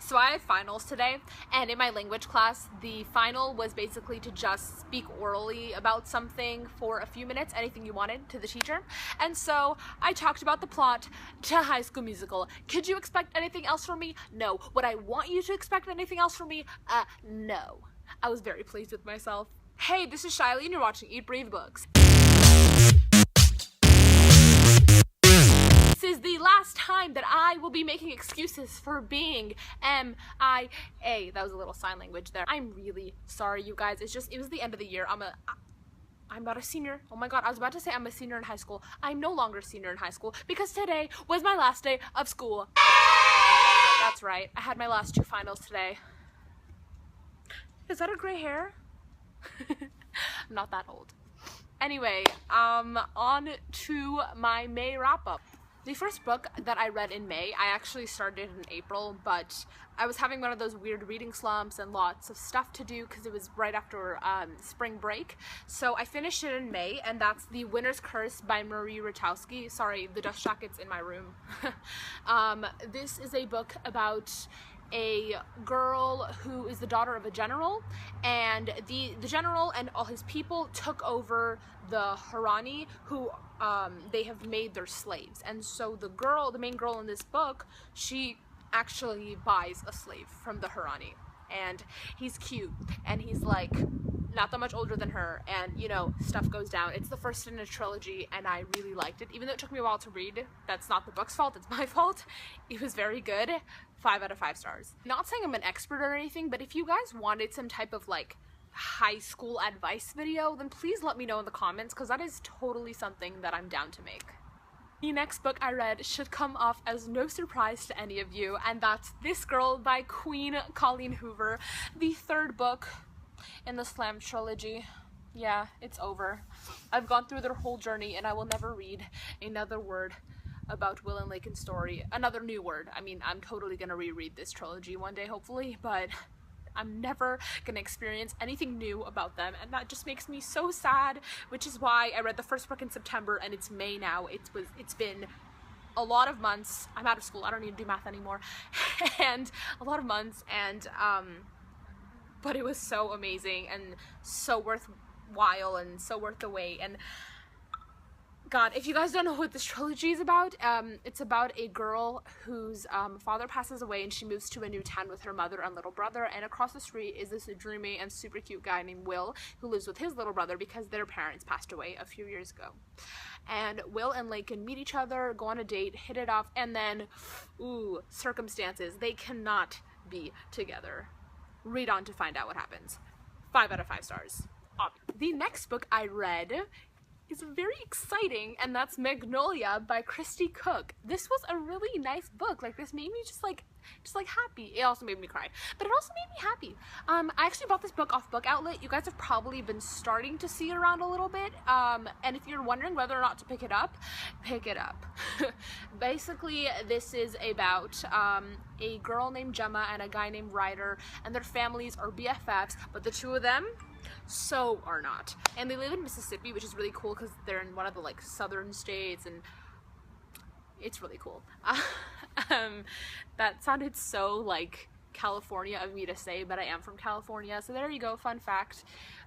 So I had finals today, and in my language class, the final was basically to just speak orally about something for a few minutes, anything you wanted, to the teacher. And so I talked about the plot to High School Musical. Could you expect anything else from me? No. Would I want you to expect anything else from me? No. I was very pleased with myself. Hey, this is Shiley, and you're watching Eat, Breathe Books. This is the last time that I will be making excuses for being MIA. That was a little sign language there. I'm really sorry, you guys. It was the end of the year. I'm not a senior. Oh my god, I was about to say I'm a senior in high school. I'm no longer a senior in high school because today was my last day of school. That's right. I had my last 2 finals today. Is that a gray hair? I'm not that old. Anyway, on to my May wrap-up. The first book that I read in May, I actually started in April, but I was having one of those weird reading slumps and lots of stuff to do because it was right after spring break. So I finished it in May, and that's The Winter's Curse by Marie Rutowski. Sorry, the dust jacket's in my room. This is a book about a girl who is the daughter of a general, and the general and all his people took over the Harani, who they have made their slaves. And so the main girl in this book, she actually buys a slave from the Harani, and he's cute, and he's like not that much older than her, and you know, stuff goes down. It's the first in a trilogy, and I really liked it. Even though it took me a while to read, that's not the book's fault, it's my fault. It was very good. 5 out of 5 stars. Not saying I'm an expert or anything, but if you guys wanted some type of like high school advice video, then please let me know in the comments, because that is totally something that I'm down to make. The next book I read should come off as no surprise to any of you, and that's This Girl by Queen Colleen Hoover, the 3rd book in the Slam trilogy. Yeah, it's over. I've gone through their whole journey, and I will never read another word about Will and Laken's story. Another new word. I mean, I'm totally gonna reread this trilogy one day, hopefully, but I'm never gonna experience anything new about them, and that just makes me so sad, which is why I read the first book in September, and it's May now. It's been a lot of months. I'm out of school. I don't need to do math anymore. And a lot of months, and but it was so amazing and so worthwhile and so worth the wait. And God, if you guys don't know what this trilogy is about, it's about a girl whose father passes away, and she moves to a new town with her mother and little brother, and across the street is this dreamy and super cute guy named Will, who lives with his little brother because their parents passed away a few years ago. And Will and Laken meet each other, go on a date, hit it off, and then, ooh, circumstances. They cannot be together. Read on to find out what happens. 5 out of 5 stars. The next book I read is very exciting, and that's Magnolia by Christy Cook. This was a really nice book. Like, this made me just like happy. It also made me cry, but it also made me happy. I actually bought this book off Book Outlet. You guys have probably been starting to see it around a little bit, and if you're wondering whether or not to pick it up, pick it up. Basically, this is about a girl named Gemma and a guy named Ryder, and their families are BFFs, but the two of them so are not. And they live in Mississippi, which is really cool because they're in one of the like southern states, and it's really cool. That sounded so like California of me to say, but I am from California, so there you go, fun fact.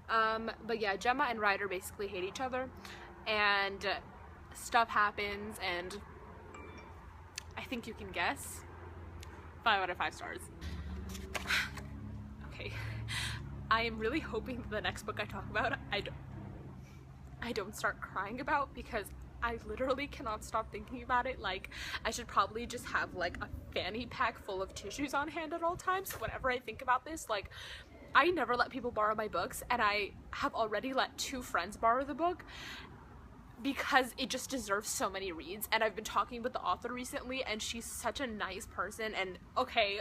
But yeah, Gemma and Ryder basically hate each other, and stuff happens, and I think you can guess. 5 out of 5 stars. Okay. I am really hoping the next book I talk about, I don't start crying about, because I literally cannot stop thinking about it. Like, I should probably just have like a fanny pack full of tissues on hand at all times whenever I think about this. Like, I never let people borrow my books, and I have already let 2 friends borrow the book because it just deserves so many reads. And I've been talking with the author recently, and she's such a nice person. And okay,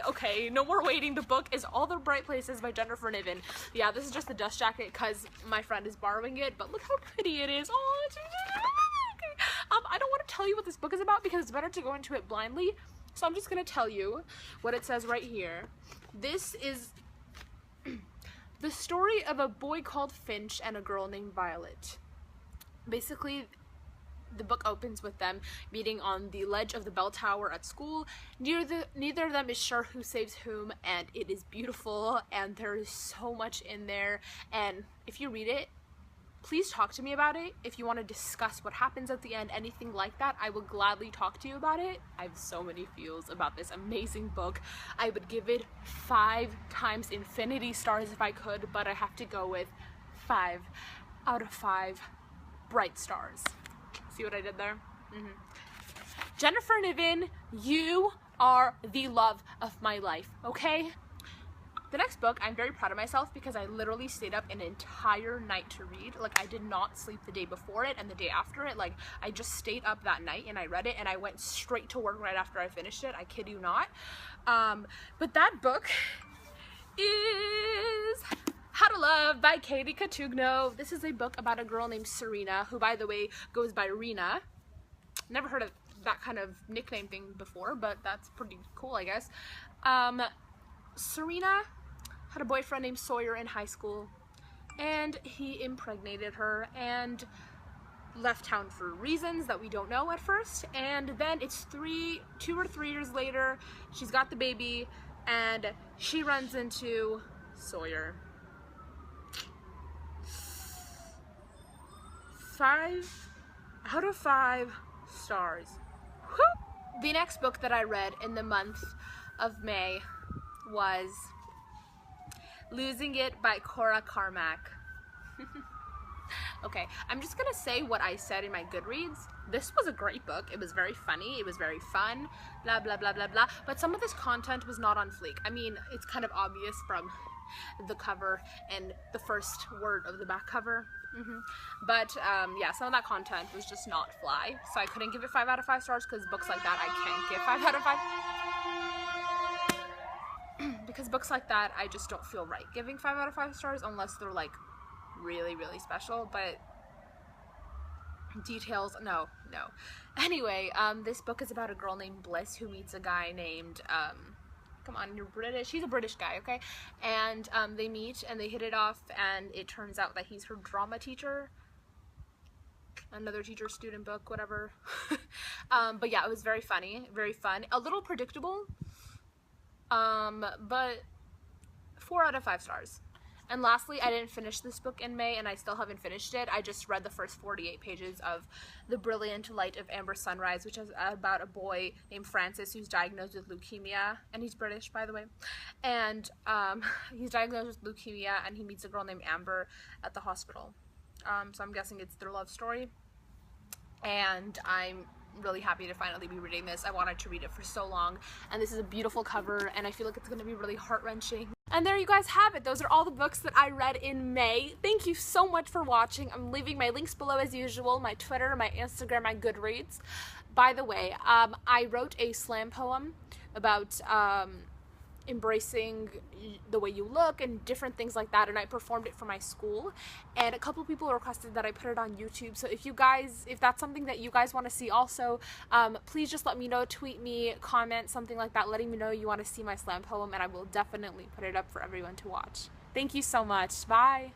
no more waiting. The book is All the Bright Places by Jennifer Niven. Yeah, this is just the dust jacket because my friend is borrowing it, but look how pretty it is. Oh, it's okay. I don't want to tell you what this book is about because it's better to go into it blindly, so I'm just gonna tell you what it says right here. This is the story of a boy called Finch and a girl named Violet. Basically, The book opens with them meeting on the ledge of the bell tower at school. Neither of them is sure who saves whom, and it is beautiful, and there is so much in there. And if you read it, please talk to me about it. If you want to discuss what happens at the end, anything like that, I will gladly talk to you about it. I have so many feels about this amazing book. I would give it 5 times infinity stars if I could, but I have to go with 5 out of 5 bright stars. See what I did there? Jennifer Niven, you are the love of my life, okay? The next book, I'm very proud of myself because I literally stayed up an entire night to read. Like, I did not sleep the day before it and the day after it. Like, I just stayed up that night and I read it, and I went straight to work right after I finished it. I kid you not. But that book is How to Love by Katie Katugno. This is a book about a girl named Serena, who, by the way, goes by Rena. Never heard of that kind of nickname thing before, but that's pretty cool, I guess. Serena had a boyfriend named Sawyer in high school, and he impregnated her and left town for reasons that we don't know at first. And then it's 2 or 3 years later, she's got the baby, and she runs into Sawyer. 5 out of 5 stars. Woo! The next book that I read in the month of May was Losing It by Cora Carmack. Okay, I'm just gonna say what I said in my Goodreads. This was a great book. It was very funny. It was very fun. Blah, blah, blah, blah, blah. But some of this content was not on fleek. I mean, it's kind of obvious from the cover and the first word of the back cover. But yeah, some of that content was just not fly. So I couldn't give it 5 out of 5 stars because books like that I can't give 5 out of 5. Because books like that, I just don't feel right giving 5 out of 5 stars unless they're like really, really special. But details, no. Anyway, this book is about a girl named Bliss who meets a guy named, come on, you're British. He's a British guy, okay? And they meet and they hit it off, and it turns out that he's her drama teacher. Another teacher-student book, whatever. But yeah, it was very funny, very fun. A little predictable. But 4 out of 5 stars. And lastly, I didn't finish this book in May, and I still haven't finished it. I just read the first 48 pages of The Brilliant Light of Amber Sunrise, which is about a boy named Francis who's diagnosed with leukemia, and he's British, by the way. And he's diagnosed with leukemia, and he meets a girl named Amber at the hospital. So I'm guessing it's their love story. And I'm really happy to finally be reading this. I wanted to read it for so long, and this is a beautiful cover, and I feel like it's going to be really heart-wrenching. And there you guys have it. Those are all the books that I read in May. Thank you so much for watching. I'm leaving my links below as usual, my Twitter, my Instagram, my Goodreads. By the way, I wrote a slam poem about embracing the way you look and different things like that, and I performed it for my school, and a couple people requested that I put it on YouTube. So if that's something that you guys want to see also, please just let me know, tweet me, comment, something like that, letting me know you want to see my slam poem, and I will definitely put it up for everyone to watch. Thank you so much. Bye.